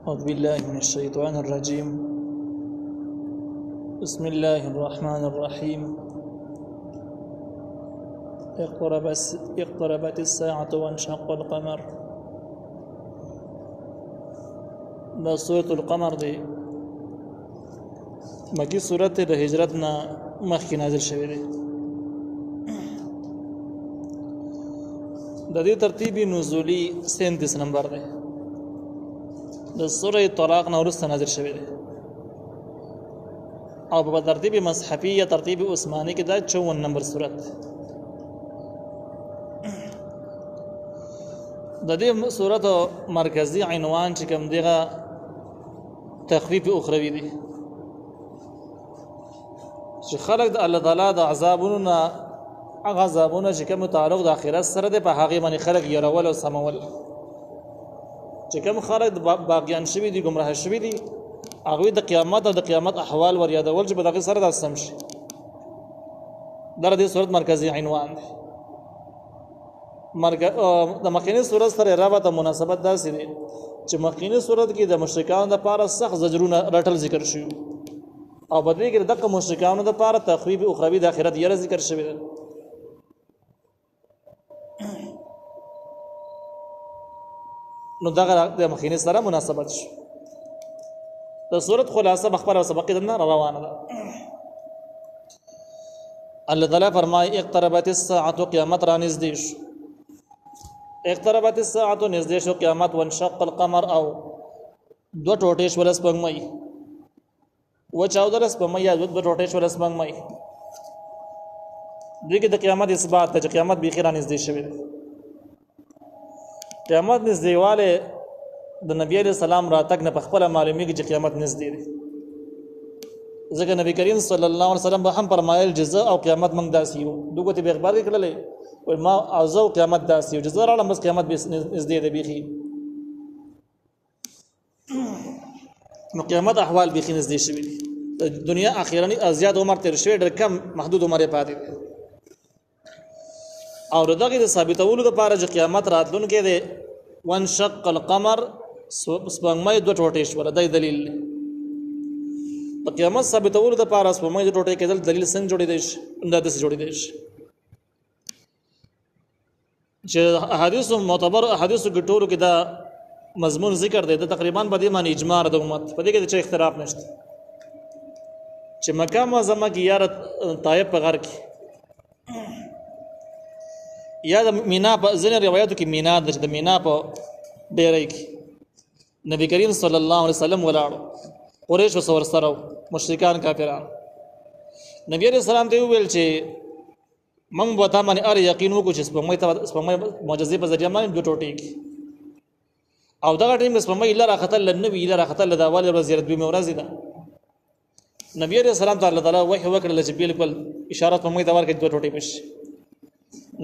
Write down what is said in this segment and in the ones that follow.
أعوذ بالله من الشيطان الرجيم. بسم الله الرحمن الرحيم. اقتربت الساعة وانشق القمر. دا سورة القمر دی مکی سورت د هجرتنا مخکې نازل شوی دی. د دې ترتیبی نزولی 37 نمبر دی. د سوره طلاق نه وروسته نازل شوی دی او په ترتیب مصحفي یا ترتیب عثماني کې دا 54 نمبر سورت. د دې سورت مرکزی عنوان چې کوم دیغه تخفیف اخروی دی چې خلق د الله تعالی د عذابونو نه هغه عذابونه چې کوم تعلق د آخرت سره دی په هغه باندې خلق يرول او سمول. چې کوم خلق باقیان شوی دي گمراه شوی دي هغه د قیامت او د قیامت احوال ور یادول چې په دغه سره د سم شي. در دې صورت مرکزی عنوان دی. د مخکینی صورت سره رابط او مناسبت داسې دي چې مخکینی صورت کې د مشرکانو لپاره سخت زجرونه رټل ذکر شوی او په دې کې دغه مشرکانو لپاره تخویب اخروی د آخرت یره ذکر شوی دی. نو دغه د مخینه سره مناسبت شي. د صورت خلاصه مخبر او سبق دنه روانه ده. الله تعالی فرمای اقتربت الساعه قیامت را نږدې شو. اقتربت الساعه نږدې شو قیامت وانشق القمر او دو ټوټې شو لسپنګمای و 14 لسپنګمای یا دو ټوټې شو لسپنګمای. دغه د قیامت اثبات ته چې قیامت به خیر نږدې شوی دی. قیامت نزدېواله د نبی علیہ السلام راتګ نه په خپل معلومیږي چې قیامت نږدې دی. ځکه نبی کریم صلی الله علیه وسلم به هم فرمایل جزاء او قیامت موږ داسې یو دغه ته به اخبار کړلې او ما عزو قیامت داسې یو جزاء راړم بس قیامت به نږدې دی بيخي. نو قیامت احوال بيخي نږدې شوی دی. دنیا اخیرانی ازیاد عمر تیر شوی ډېر کم محدود عمر پاتې دی او دغه د ثابتولو لپاره چې قیامت راتلونکې دی وانشق القمر سپوږمۍ دوه ټوټې شوله. دا دلیل دی د قیامت ثابتولو لپاره سپوږمۍ دوه ټوټې کېدل دلیل څنګه جوړېدای شي؟ دا داسې جوړېدای شي چې احادیث معتبر احادیثو کې ټولو کې دا مضمون ذکر دی. دا تقریبا په دې معنی اجماع د امت په دې کې چې اختلاف نشته چې مکه معظمه کې یا طائف په غر کې یا د مینا په ځینې روایتو کې مینا د مینا په ډیرې کې نبی کریم صلی الله علیه وسلم ولاړو قریش وسور سره مشرکان کافران. نبی علیہ السلام ته ویل چې موږ به تا باندې ار یقین وکړو چې سپمای معجزې په ذریعہ باندې دوه ټوټې کې او دغه ټیم سپمای لاره خطر لنبی لاره خطر د اول ورځ زیارت به مورز ده. نبی علیہ السلام تعالی تعالی وحی وکړل چې بالکل اشاره په موږ ته ورکړي دوه ټوټې بشي.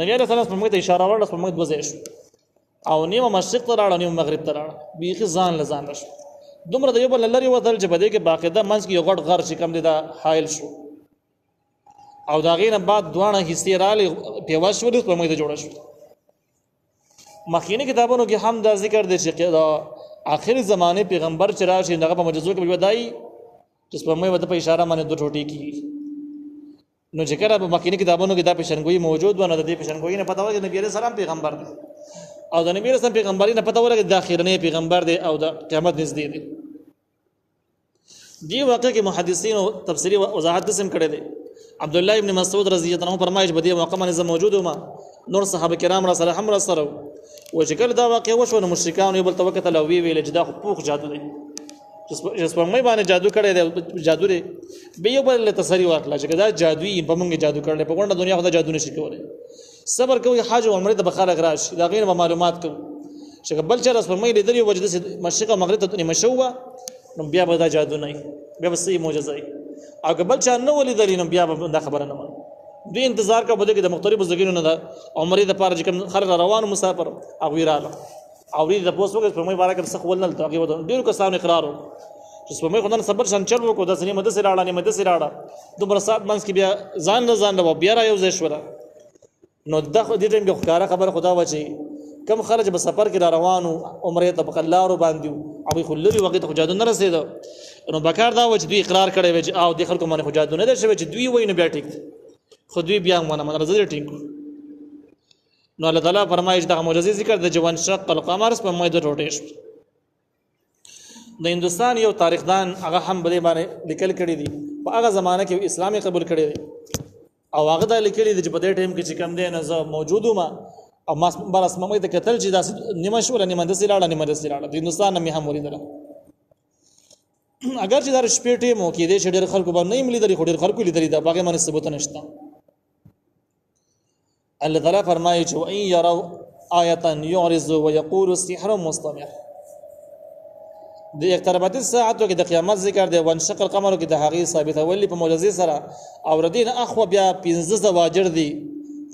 نبی علیہ السلام په موږ ته اشاره وکړه په موږ دوه شو او نیمه مشرق ته راړه نیمه مغرب ته راړه بیخي ځان لزان شو. دومره د یو بل لري وتل چې بده کې باقاعده منځ کې یو غټ غر چې کم دي دا حائل شو او دا غینه بعد دوانه حصے رااله په واشو د په موږ ته جوړ شو. مخکینی کتابونو کې هم دا ذکر دی چې دا آخر زمانه پیغمبر چې راشي دغه په معجزو کې ودای چې په موږ ته په اشاره باندې دوه ټوټې کی. نو چې کله په مخکینی کتابونو کې دا پیشنګوئی موجود ونه د دې پیشنګوئی نه پته وایي نبی عليه السلام پیغمبر دی او د نبی رسول پیغمبري نه پته ولګي د اخرنی پیغمبر دی او د قیامت نږدې دی. دی واقع کې محدثین او تفسیری وضاحت قسم کړي دي. عبد الله ابن مسعود رضی الله عنه فرمایي چې بدی موقع باندې موجود ما نور صحابه کرام را سره هم را سره و چې کله دا واقع وشو نو مشرکان یو بل توکل او ویل چې دا خو پوخ جادو دی چې په مې باندې جادو کړي دی جادو دی به یو بل تسری ورکړه چې دا جادویي په موږ جادو کړل په ګونډه دنیا خو دا جادو نشي کولای. صبر کوي حاج او عمره د بخاله غراش دا غیر معلومات کو چې بل چر اس په مې لیدلی وجد مشرق او مغرب ته مشوه نو بیا به دا جادو نه بیا به صحیح معجزه ای او بل چا نه ولیدلی نو بیا به دا خبره نه مانه. دوی انتظار کا بده کې د مختلفو ځګینو نه د عمره د پاره چې کوم خلک روان مسافر او ویراله او دې د پوسټ په مې بارے کې څه ولنل تاګي ودان ډیرو کسانو اقرار چې په مې خدای صبر شان چل وکړو د سنې مده سره اړه مده سره اړه دومره سات منځ کې بیا ځان نه ځان له بیا را یو ځای شوره. نو دغه دې ټیم کې ښکارا خبر خدا و چې کم خرج به سفر کې را روانو عمره ته په قلارو باندې او خو لري وخت خو جادو نه رسیدو نو بکار دا و چې دوی اقرار کړي و چې او د خلکو باندې خو جادو نه ده شوی چې دوی وایي نو بیا ټیک خو دوی بیا مونږ راځي ټینګ نو الله تعالی فرمایي چې دا معجزې ذکر د جوان شق القمر په مې د روټیش د هندستان یو تاریخدان هغه هم بلې باندې لیکل کړي دي په هغه زمانه کې اسلامي قبول کړي دي او هغه دا لیکلي دي چې په دې ټیم کې چې کم دی نه زه موجود وم او ما بل اسمه ته کتل چې دا نیمه شو نیمه د سیلاړه نیمه د سیلاړه د هندستان مې هم ولیدل اگر چې دا شپې ټیم مو کې دې چې ډېر خلکو باندې نه ملي دري خو ډېر خلکو لیدل دا باغې باندې ثبوت نشته الله تعالی فرمایي چې وان يروا آیه يعرضوا ويقولوا السحر مستمر د اقترابات الساعه کې د قیامت ذکر دی وانشق القمر کې د هغې ثابته ولی په معجزې سره او ردین اخو بیا 15 زواجر دي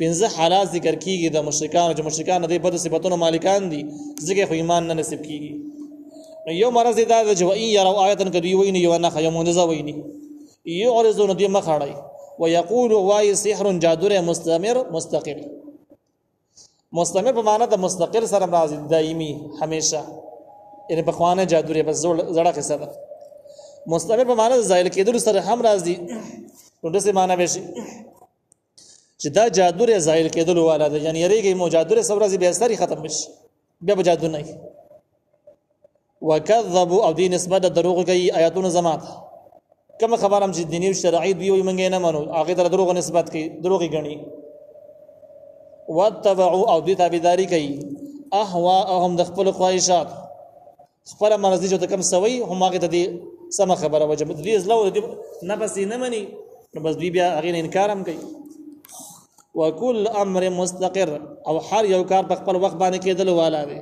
15 حالات ذکر کیږي د مشرکان چې مشرکان د بد صفاتونو مالکان دي ځکه خو ایمان نه نصیب کیږي یو مرز دا چې وان يروا آیه کوي ویني یو نه خیمون زویني يعرضون دي مخړای ويقول واي سحر جادور مستمر مستقل مستمر په معنا د مستقل سره راځي دایمي همیشه یعنی په خوانه جادوري بس زړه قصه ده مستمر په معنا د زایل کېدل سره هم راځي نو دغه معنا به شي چې دا جادور زایل کېدل والا ده یعنی یریږي مو جادور سره راځي به اثر ختم بشي بیا به جادو نه وکذبوا او دین نسبت دروغ کوي آیاتونه زمات کوم خبرم چې دیني او شرعي دی وي منګې نه منو هغه در دروغ نسبت کوي دروغي غني واتبعوا او دې تابعداري کوي اهواهم د خپل خواهشات خپل مرضی جو کم سوي هم هغه ته دي سم خبره وجب دي زلو دي نه بس نه مني نو بس بیا هغه انکار هم کوي وكل امر مستقر او هر یو کار په خپل وخت باندې کېدل والا دی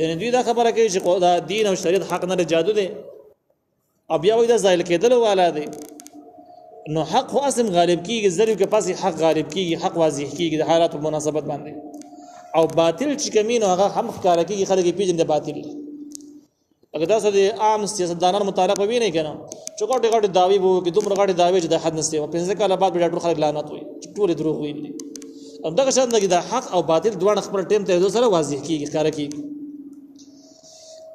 یعنی دوی دا خبره کوي چې دا دین او شریعت حق نه جادو دی او بیا وای دا زایل کېدل والا دی نو حق خو اسم غالب کیږي ضرور کې پاسې حق غالب کیږي حق واضح کیږي د حالات په مناسبت باندې او باطل چې کمینو هغه هم ښکار کیږي خلک پیژنې باطل اگر تاسو د عام سیاستدانانو مطالعه کوي نه کنه چې ګټه ګټه داوی وو کې دومره ګټه داوی چې د حد نسته په څه کاله بعد ډاکټر خلک لعنت وي چې ټول دروغ ویلي او دغه شان د حق او باطل دوه خپل ټیم ته یو سره واضح کیږي ښکار کیږي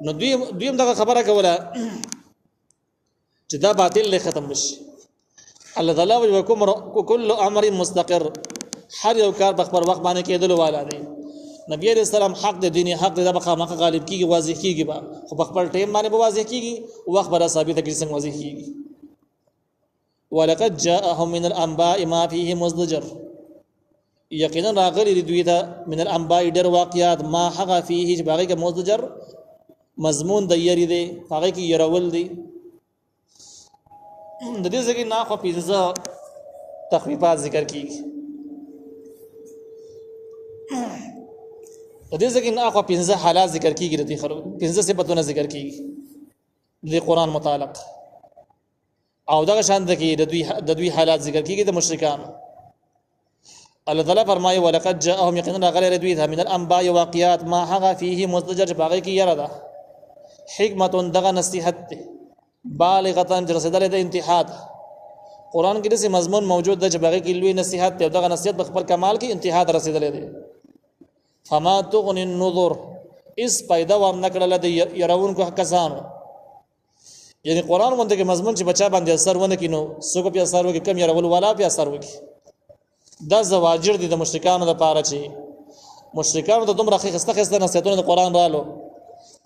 نو دوی دغه خبره کوله چې دا باطل له ختم بشي الله تعالی وکم کل امر مستقر هر یو کار په خپل وخت باندې کېدل والا دی نبی علیہ السلام حق د دیني حق د مخه غالب کیږي واضح کیږي با خو په خپل ټیم باندې واضح کیږي وخت به ثابت کیږي څنګه واضح کیږي ولقد جاءهم من الانباء ما فيه مزدجر یقینا راغلی دوی ته من الانباء ډېر واقعات ما حق فيه چې باغی کې مزدجر مضمون د یری دی هغه کې يرول دی د دې ځکه نه خو پیزا تخفیفات ذکر کیږي د دې ځکه نه خو پیزا حالات ذکر کیږي د خلکو پیزا صفاتونه ذکر کیږي د قران متعلق او دغه شان د دوی حالات ذکر کیږي د مشرکان الله تعالی فرمایي ولقد جاءهم يقينا غير دوی من الانباء واقعات ما حق فيه مزدجر باغی کی یره ده حکمت دغه نصیحت بالغه رسیدل د انتحاد قران کې دغه مضمون موجود ده چې باغی کی لوی نصیحت ته دغه نصیحت په خپل کمال کې انتحاد رسیدل دي فما تغني النذر اس پیدا ور نکړل د يرون کو کسانو یعنی قران باندې کې مضمون چې بچا باندې اثر ونه کینو سوګ په اثر وکي کم يرول ولا په اثر وکي دا زواجر دي د مشرکانو لپاره چې مشرکانو ته دومره خسته نصیحتونه د قران رالو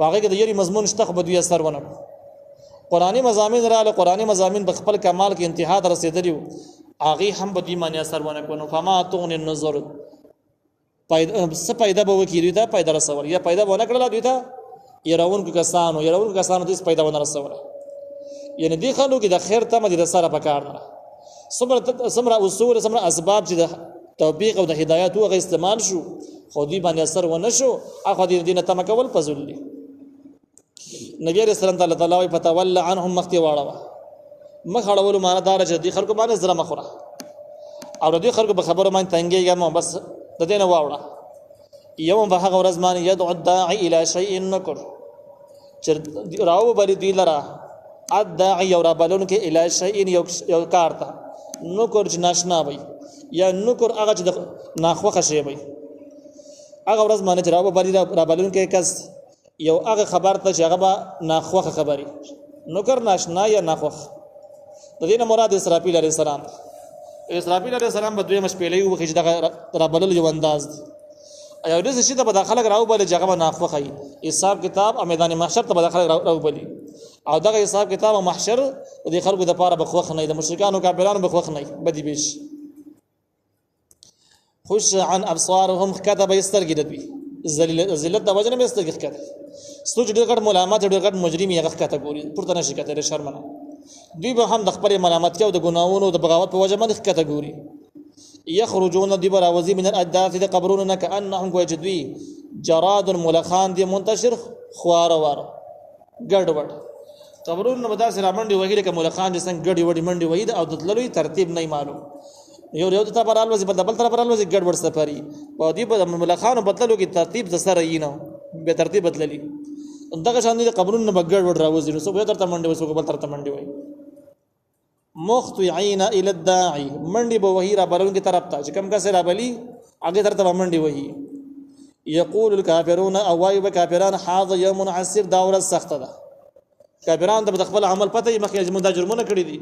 هغه کې د یری مضمون شته خو دوی اثر ونه قرآنی مضامین رااله قرآنی مضامین په خپل کمال کې انتها ته رسیدلی هغه هم په دې معنی اثر ونه کوي فما تغني النظر پیدا به وکړي دا پیدا رسول یا پیدا ونه کړل دوی ته يرون کسانو د پیدا ونه رسول یعنی دي خلکو کې د خیر تمه دي سره پکار نه سمره اصول سمره اسباب چې د توفیق او د هدایت او غ استعمال شو خو دې باندې اثر ونه شو اخو دې دینه تمه کول فضل دي نبی رسول الله تعالی فتول عنهم مختی واړه مخړول معنا دار چې دي خلکو باندې زره مخوره او دې خلکو به خبره باندې تنګيږي مو بس د دې نه واوړه یوم به هغه ورځ باندې يدعو الداعي الى شيء نکر چې راو بری دی لرا الداعي او رابلون کې الى شيء یو کار ته نکر چې ناشنا وي یا نکر هغه چې ناخوخه شي وي هغه ورځ باندې راو بری رابلون کې کس یو هغه خبر ته چې هغه به ناخوخه خبري نوکر ناشنا یا ناخوخ د دې نه مراد اسرافیل علیه السلام اسرافیل علیه السلام به دوی مشپېلې وخی چې دغه رابلل یو انداز یو دې شي ته به خلک راو بل جګه به ناخوخه حساب کتاب او میدان محشر ته به خلک راو بلی او دغه حساب کتاب او محشر د خلکو د پاره بخوخ نه د مشرکانو کافرانو بخوخ نه بدی بیش خش عن ابصارهم كتب يسترګي دوی ذلت د وجنه مسترګي کړه سوچ ډېر غټ ملامت ډېر غټ مجرم یې غخ کټګوري پورته نشي کته شرمنه دوی به هم د خپل ملامت او د ګناوونو د بغاوت په وجه باندې کټګوري يخرجون دبر وزي من الاجداث د قبرون كانهم وجدوي جراد ملخان دي منتشر خوار وار ګډوډ قبرون نو مدار سره منډي وهیله ک ملخان دي څنګه ګډي وډي منډي وهید او د تللوي ترتیب نه معلوم یو ته پرال وځي بل تر پرال وځي ګډوډ سفري په دې په ملخانو بدللو کې ترتیب د سره یې نه به ترتیب بدللی دغه شان دي قبرون نو ګډوډ راوځي نو سو به تر منډي وسو بل تر منډي وای مخطئين الى الداعي منډي به وهي را بلون کی طرف ته چې کم کا سره بلی هغه تر ته منډي وهي يقول الكافرون اوایب کافرون حاض يوم عسير داور سخت ده کافرون د خپل عمل پته مخکې موږ د جرمونه کړی دي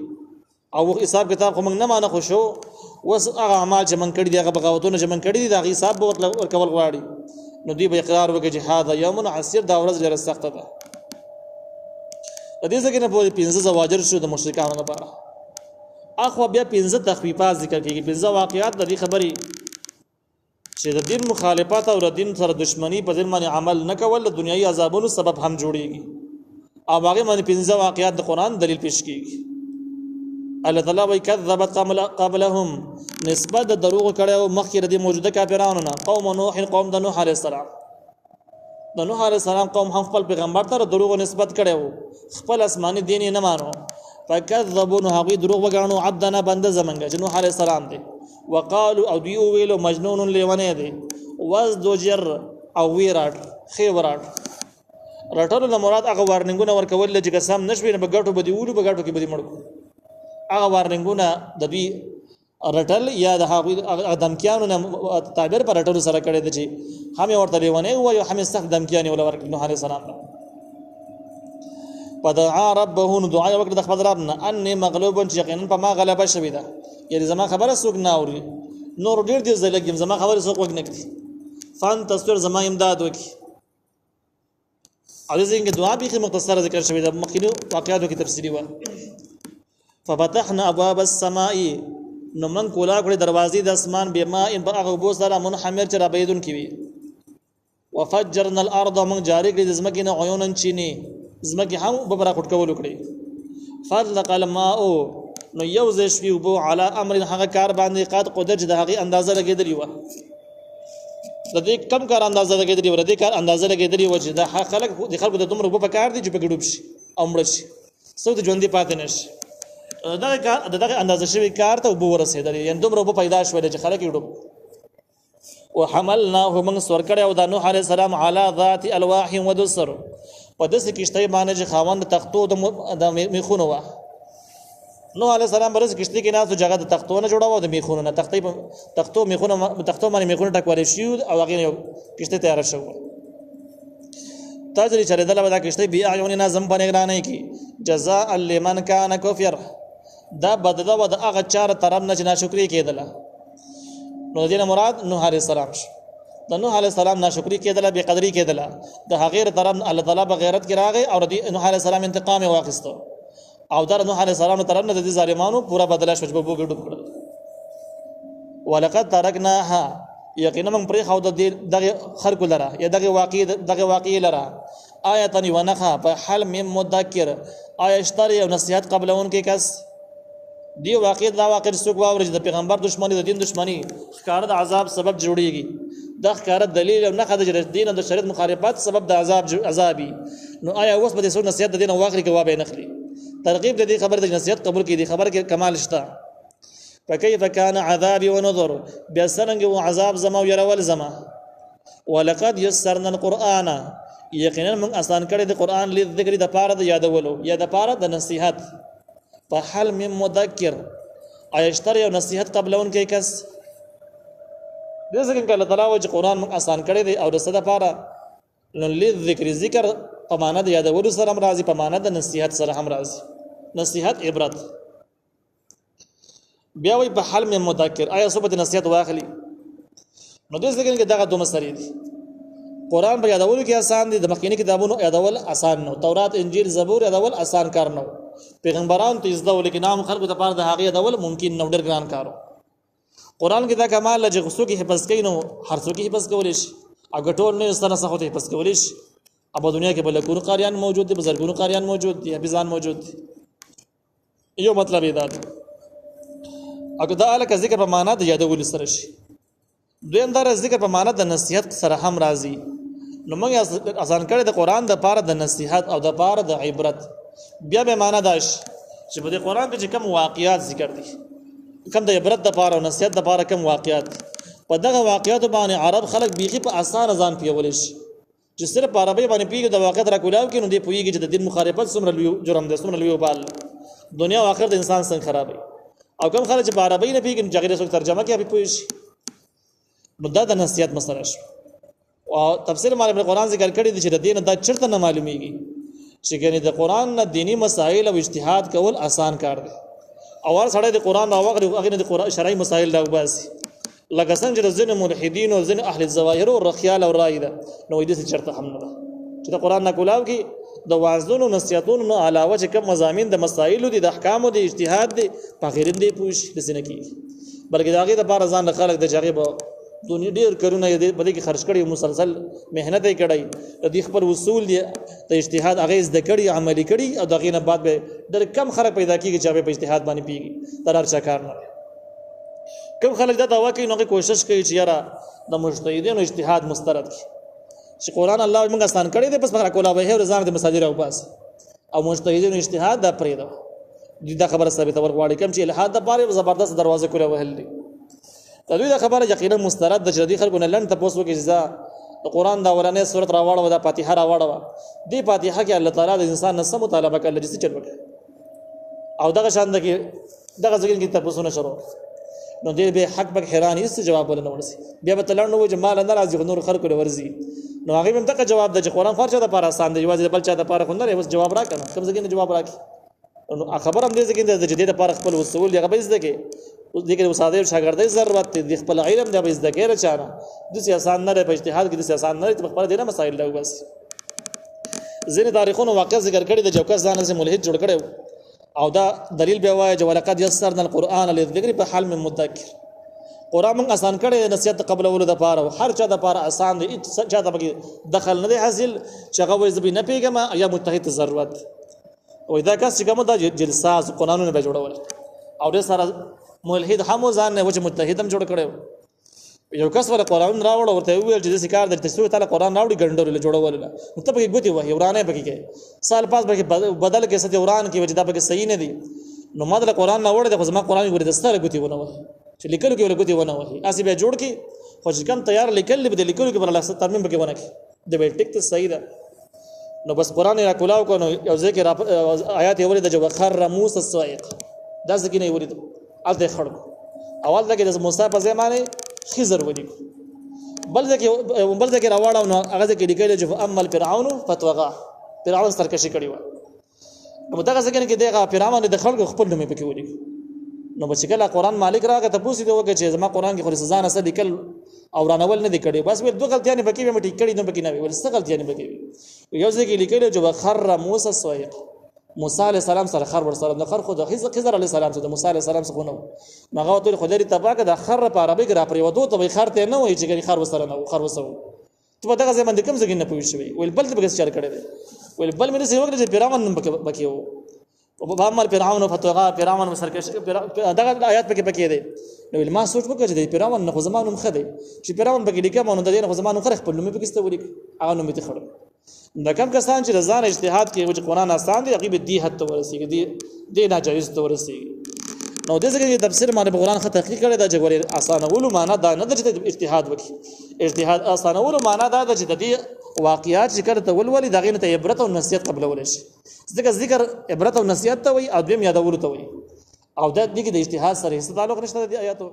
او حساب کتاب کوم نه مانه خوشو وس هغه اعمال چې من کړی دي هغه بغاوتونه چې من کړی دي دا حساب به ورکول غواړي نو دی به اقرار وکړي چې هاذا یوم عسير دا ورځ ډیره سخت ده د دې څخه نه په 15 زواجر شو د مشرکانو لپاره اخو بیا 15 تخفیفات ذکر کیږي 15 واقعات د دې خبري چې د دین مخالفت او د دین سره دشمنی په ځین باندې عمل نه کول د دنیوي عذابونو سبب هم جوړيږي او هغه باندې 15 واقعات د قران دلیل پیش کیږي الله تعالی وی کذبت قبلهم نسبت دروغ کړه او مخکې د موجوده کافرانو نه قوم نوح قوم د نوح علیه السلام د نوح علیه السلام قوم هم خپل پیغمبر ته دروغ نسبت کړه خپل آسماني دین نه مانو فكذبوا هغوی دروغ وګڼو عبدنا بنده زمنګ چې نوح علیه السلام دی وقالوا او دیو ویلو مجنون لیونه دی وزدجر او ویراټ خیورات رټلو نه مراد هغه وارننګونه ورکول چې قسم نشوي نه بغټو بدی وولو بغټو کې بدی مړکو هغه وارننګونه د دوی رټل یا د هغه دمکیانو نه تعبیر پر رټلو سره کړی دی چې هم ورته لیونه وایو هم سخت دمکیانی ول ورک نوح علیه السلام فدعا ربه دعا وکړه د خپل رب نه اني مغلوب یقینا په ما غلبه شوی ده یعنی زما خبره څوک نه اوري نور ډیر دې زلګم زما خبره څوک وګ نه کړي فان تصویر زما امداد وکي او ځینګه دعا به مختصره ذکر شوی ده مخکینو واقعاتو کې تفصیلی و ففتحنا ابواب السماء نو من کولا کړې دروازې د اسمان به ما ان په هغه بو سره منحمر چې را بيدون کی وي وفجرنا الارض من جاری کړې د زمکې نه عيونن چيني زمکه هم ببره خټ کول وکړي فضلق الماء نو یوزش وی بو علی امر هغه کار باندې قد قدرت د هغه اندازه لګیدلی و د دې کم کار اندازه لګیدلی و د دې کار اندازه لګیدلی و چې د خلک د خلکو د دومره په کار دي چې په ګډوب شي امر شي څو د ژوند پاتې نشي دغه کار دغه اندازه شوی کار ته وبو ورسېدل یعنی دومره په پیدا شوی چې خلک ګډوب وحملناه من سور کړه او د نوح علی السلام علی ذات الواح ودسر په داسې کشته باندې چې خاوند تختو د میخونو وا نوح علیه السلام برز کشته کې ناسو جګه د تختو نه جوړاوه د میخونو نه تختو میخونو باندې میخونو ټکوالې شي او هغه کشته تیار شو تاجری چره دله ودا کشته بیا عیوننا زم باندې غرانه کی جزاء لمن کان کفر دا بدله ود هغه چار طرف نه ناشکری کېدله نو دې مراد نوح علیه السلام د نوح علیه السلام ناشکری کېدله به قدرې کېدله د غیر طرف الله تعالی بغیرت کې راغی او د نوح علیه السلام انتقام واخیسته او در نوح علیه السلام طرف نه د ظالمانو پورا بدله شو چې بوګ ډوب کړل ولقد ترکناها یقینا من پرې خو د دغه خر کولره یا دغه واقعي لره آیه ونخا په حل مم مذکر آیه اشتری او نصیحت قبلون کې کس دی واقع دا واقع څوک واوري د پیغمبر دشمنی د دین دشمنی ښکار د عذاب سبب جوړیږي د ښکار دلیل او نه خدای د دین او د شریعت مخالفت سبب د عذابي نو آیا اوس به د څو نصیحت د دین واخلي کې وابه نخلي ترغیب د دې خبر د نصیحت قبول کې دي خبر کې کمال شته فكيف كان عذابي ونذر بسرنګ او عذاب زما او يرول زما ولقد يسرنا القرآن یقینا من آسان کړی د قران لذکر د پاره د یادولو یا د پاره د نصیحت په حل من مذکر ایشتر یو نصیحت قبلون کې کس دې څنګه الله تعالی چې قران موږ آسان کړی دی او د صدا لپاره نو لذکر ذکر په معنا د یادولو سره هم راځي په معنا د نصیحت سره هم راځي نصیحت عبرت بیا وی په حال مې مذکر آیا صوبت نصیحت واخلي نو دوی څنګه کې دغه دوه مسلې دي قرآن په یادولو کې آسان دي د مخکینی کتابونو یادول آسان نو تورات انجیل زبور یادول آسان کار نو پیغمبران ته زده ولیکن نام خلکو ته پاره د هغه یادول ممکن نو ډېر ګران کارو قرآن کې دا کمال لږ غسو کې حفظ کین نو هر څوک حفظ کولای شي اګه ټول نه سره څه ته حفظ کولای شي ابو دنیا کې بل کورو قاریان موجود دي بزرګونو قاریان موجود دي حفظان موجود دي یو مطلب دا دی اګه دا الک ذکر په معنا د یادول سره شي دویم دا ذکر په معنا د نصیحت سره هم راځي نو موږ آسان کړی د قرآن د پاره د نصیحت او د پاره د عبرت بیا به معنا داش چې په قرآن کې کوم واقعیات ذکر دي کوم د عبرت د پاره او نصیحت د پاره کوم واقعیات په دغه واقعیات باندې عرب خلک بیخي په آسان ځان پیول شي چې صرف په عربی باندې پیګو د واقعیت را کولاو کې نو دی پویږي چې د دین مخالفت څومره لوی جرم ده څومره لوی وبال دنیا او آخرت د انسان څنګه خرابوي او کوم خلک چې په عربی نه پیګي چې هغه ترجمه کوي به پوي شي نو دا د نصیحت مسله شو او تفسیر مال ابن قرآن ذکر کړی دی چې د دین دا چرته نه معلومیږي چې ګنې د قرآن نه دینی مسائل او اجتهاد کول آسان کار دی او هر سړی د قرآن او هغه نه د قرآن شرعي مسائل دا وباسي لکه څنګه چې ځینې ملحدین او ځینې اهل الظواهر او رخیال او رای ده نو دې څه چرته هم نه ده چې د قرآن نه کولاو کې د واعظونو نصیحتونو نه علاوه چې کوم مضامین د مسائل دي د احکام او د اجتهاد دي په غیر دې پوښ د سینې کې بلکې دا غي د بار ځان خلک د جګړې دنیا ډیر کارونه دې بده کې خرج کړي مسلسل مهنت یې کړي د خپل اصول دي د اجتهاد هغه زده کړي عملي کړي او دغه نه بعد به ډېر کم خلک پیدا کیږي چې په اجتهاد باندې پیږي تر هر څه کار نه کم خلک دا دوا کوي نو کوشش کوي چې یاره د مجتهدینو اجتهاد مسترد کړي چې قرآن الله موږ آسان کړی دی بس فقره کولا به هر ځان د مساجد او پاس او مجتهدینو اجتهاد دا پرې ده دا خبره ثابته ورغواړي کوم چې الہاد د باره زبردست دروازه کوله وهل دي دوی دا خبره یقینا مسترد د جدي خلکو نه لن تاسو کې جزا د قرآن دا ورانه سورۃ راوړو دا فاتحه راوړو دی فاتحه کې الله تعالی د انسان نسم مطالبه کوي چې چل وکړي او دغه شان د کې دغه ځکه کې تاسو نه شروع نو دې به حق به حیران هیڅ جواب ولنه ورسي بیا به تلل نو جمال نه راځي نور خلکو له ورزي نو هغه هم دغه جواب د قرآن فرچا د پاره آسان دی یوازې بل چا د پاره خو نه بس جواب راکړه کوم ځکه نه جواب راکړي نو خبر هم دې ځکه د جديد لپاره خپل وسول دی هغه زده کې دغه استاد شاګردای ضرورت دی خپل علم د زده کېره چانه د سیاست نه په اجتهاد کې د سیاست نه په خپل دینه مسائل له بس ځینې تاریخونو واقع ذکر کړی د جوکا ځان سره ملحد جوړ کړي او دا دلیل به وایي چې ولقد یسرنا القرآن للذکر په حال من مذکر قرآن موږ آسان کړی نصیحت قبل ولود لپاره هر چا د لپاره آسان دی چا ته دخل نه دی حاصل چې هغه وایي زبې نه پیګم یا متحد ضرورت او دا کس چې کوم د جلسات قانونونه به جوړول او د سره ملحد هم ځان نه و چې متحد هم جوړ کړي یو کس ول قرآن راوړ ورته ویل چې ذکر د تسوی تعالی قرآن راوړي ګندور له جوړول نه ته به ګوتی وای ورانه به کې سال پاس به بدل کې ست وران کې وجدا به صحیح نه دي نو ماده قرآن نه وړه د خو زما قرآن ګوري دستاره ګوتی ونه وای چې لیکلو کې ول ګوتی ونه وای اسی به جوړ کې خو چې کم تیار لیکل به لیکلو کې بل الله ترمیم به کې ونه کې د به ټیک ته صحیح ده نو بس قرآن را کولاو کو نو یو ذکر آیات یې ولید جو خر موسی الصائق دا ځکه نه ولید الته خړ اول دغه د موسی په زمانه خضر ولید بل ځکه راوړاو نو هغه ځکه لیکل چې امل فرعون فتوغا فرعون سرکشي کړی و نو دغه ځکه کې دغه فرعون د خلکو خپل نوم پکې ولید نو بس کله قرآن مالک راغی ته پوښتنه وکړه چې زما قرآن کې خو ځان سره لیکل او رانول نه دی کړی بس ول دوه غلطیاں پکې مې ټیک کړی نو پکې نه ول څه غلطیاں پکې یو ځکه لیکل چې خر موسی الصائق موسی علیہ السلام سره خر ور سره د خر خو د خضر علیہ السلام سره د موسی علیہ السلام څخه نو مغه ته خدای تباکه د خر په عربی کې را پرې ودو ته خر ته نه وای چې خر وسره نه خر وسو ته په دغه ځمن د کوم ځای نه پوي شوی ول بل ته بس چل کړی ول بل مې څه وکړي چې پیراون بکیو او په عمل پیراون فتوغا پیراون سرکش دغه آیات پکې دی نو ما سوچ وکړ چې پیراون نه خو زمانو مخده چې پیراون بګی لیکه مونږ د دې خو زمانو خرخ په نوم پکې ستوري هغه نوم ته خړ دا کم کسان چې ځان اجتهاد کوي چې قرآن آسان دی هغه به دی حد ته ورسیږي دی ناجایز ته ورسیږي نو د ځکه تفسیر باندې قرآن خط تحقیق کړی دا چې ګوري آسانولو معنا دا نه چې اجتهاد وکړي اجتهاد آسانولو معنا دا چې د دې واقعیات چې کړه ته ولولي دا غینه ته عبرت او نصیحت قبل ول شي ځکه ذکر عبرت او نصیحت ته وي او دیم یادولو ته وي او دا دغه د اجتهاد سره هیڅ تعلق نشته د آیاتو